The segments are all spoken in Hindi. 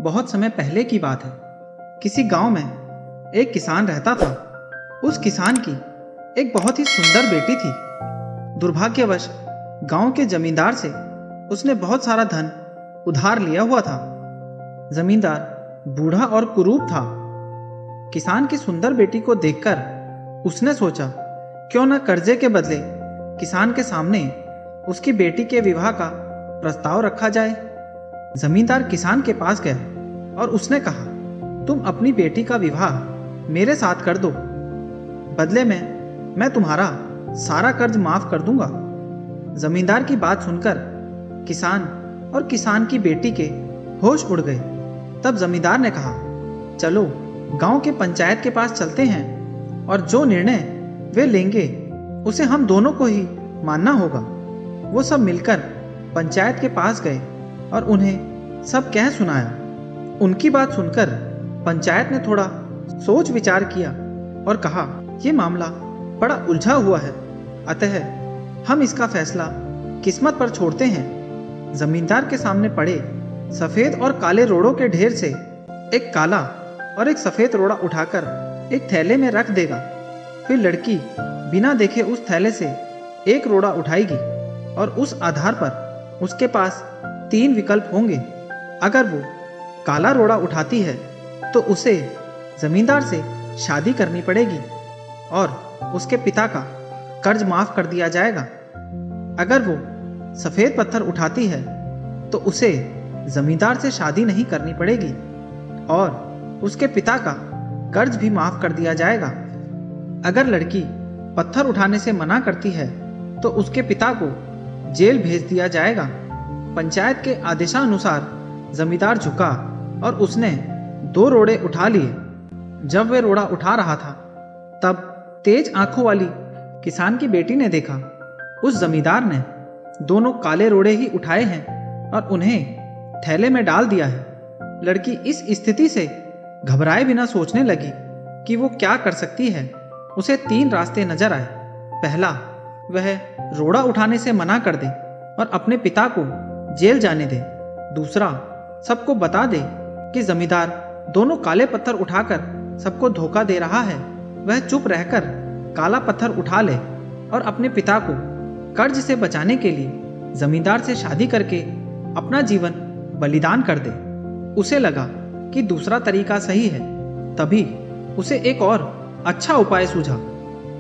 बहुत समय पहले की बात है। किसी गांव में एक किसान रहता था। उस किसान की एक बहुत ही सुंदर बेटी थी। दुर्भाग्यवश गांव के जमींदार से उसने बहुत सारा धन उधार लिया हुआ था। जमींदार बूढ़ा और कुरूप था। किसान की सुंदर बेटी को देखकर उसने सोचा, क्यों न कर्जे के बदले किसान के सामने उसकी बेटी के विवाह का प्रस्ताव रखा जाए। जमींदार किसान के पास गया और उसने कहा, तुम अपनी बेटी का विवाह मेरे साथ कर दो, बदले में मैं तुम्हारा सारा कर्ज माफ कर दूंगा। जमींदार की बात सुनकर किसान और किसान की बेटी के होश उड़ गए। तब जमींदार ने कहा, चलो गांव के पंचायत के पास चलते हैं और जो निर्णय वे लेंगे उसे हम दोनों को ही मानना होगा। वो सब मिलकर पंचायत के पास गए और उन्हें सब कह सुनाया। उनकी बात सुनकर पंचायत ने थोड़ा सोच विचार किया और कहा, ये मामला बड़ा उलझा हुआ है, अतः हम इसका फैसला किस्मत पर छोड़ते हैं। जमींदार के सामने पड़े सफेद और काले रोड़ों के ढेर से एक काला और एक सफेद रोड़ा उठाकर एक थैले में रख देगा। फिर लड़की बिना देखे उस थैले से एक रोड़ा उठाएगी और उस आधार पर उसके पास 3 विकल्प होंगे। अगर वो काला रोड़ा उठाती है तो उसे जमींदार से शादी करनी पड़ेगी और उसके पिता का कर्ज माफ कर दिया जाएगा। अगर वो सफेद पत्थर उठाती है तो उसे जमींदार से शादी नहीं करनी पड़ेगी और उसके पिता का कर्ज भी माफ कर दिया जाएगा। अगर लड़की पत्थर उठाने से मना करती है तो उसके पिता को जेल भेज दिया जाएगा। पंचायत के आदेशानुसार जमींदार झुका और उसने 2 रोड़े उठा लिए। जब वे रोड़ा उठा रहा था तब तेज आंखों वाली किसान की बेटी ने देखा, उस जमींदार ने दोनों काले रोड़े ही उठाए हैं और उन्हें थैले में डाल दिया है। लड़की इस स्थिति से घबराए बिना सोचने लगी कि वो क्या कर सकती है। उसे 3 रास्ते नजर आए। पहला, वह रोड़ा उठाने से मना कर दे और अपने पिता को जेल जाने दे। दूसरा, सबको बता दे कि जमींदार दोनों काले पत्थर उठाकर सबको धोखा दे रहा है। वह चुप रहकर काला पत्थर उठा ले और अपने पिता को कर्ज से बचाने के लिए जमींदार से शादी करके अपना जीवन बलिदान कर दे। उसे लगा कि दूसरा तरीका सही है। तभी उसे एक और अच्छा उपाय सूझा।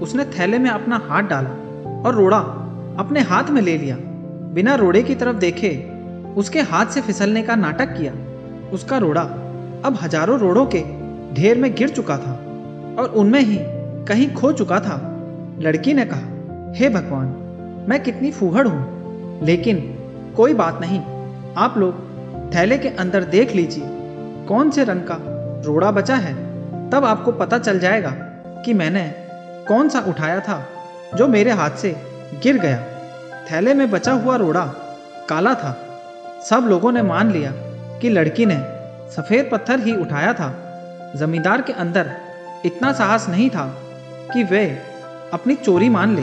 उसने थैले में अपना हाथ डाला और रोड़ा अपने हाथ में ले लिया। बिना रोड़े की तरफ देखे उसके हाथ से फिसलने का नाटक किया। उसका रोड़ा अब हजारों रोड़ों के ढेर में गिर चुका था और उनमें ही कहीं खो चुका था। लड़की ने कहा, हे भगवान, मैं कितनी फूहड़ हूं, लेकिन कोई बात नहीं। आप लोग थैले के अंदर देख लीजिए कौन से रंग का रोड़ा बचा है, तब आपको पता चल जाएगा कि मैंने कौन सा उठाया था जो मेरे हाथ से गिर गया। थैले में बचा हुआ रोड़ा काला था। सब लोगों ने मान लिया कि लड़की ने सफेद पत्थर ही उठाया था। जमींदार के अंदर इतना साहस नहीं था कि वे अपनी चोरी मान ले।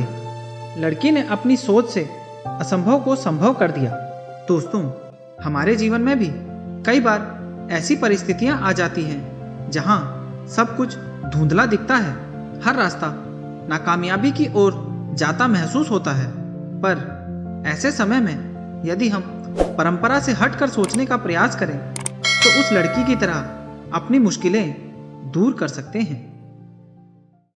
लड़की ने अपनी सोच से असंभव को संभव कर दिया। दोस्तों, हमारे जीवन में भी कई बार ऐसी परिस्थितियां आ जाती हैं जहां सब कुछ धुंधला दिखता है। हर रास्ता नाकामयाबी की ओर जाता महसूस होता है। पर ऐसे समय में यदि हम परंपरा से हटकर सोचने का प्रयास करें तो उस लड़की की तरह अपनी मुश्किलें दूर कर सकते हैं।